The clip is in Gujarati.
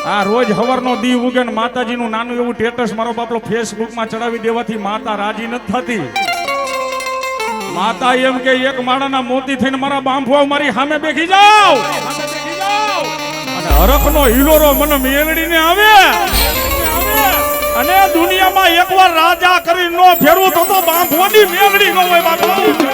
આ રોજ હવારનો દી ઉગે ને માતાજીનું નાનું એવું સ્ટેટસ મારો બાપલો ફેસબુકમાં ચડાવી દેવાથી માતા રાજી નથી થતી. માતા એમ કે એક માળાના મોતી થઈને મારા બાંભવા મારી સામે બેઠી જાવ અને હરખનો હિલોરો મને મેળડીને આવે અને દુનિયામાં એકવાર રાજા કરી નો ફેરવું તો બાંભવાની મેળડી ન હોય બાપા.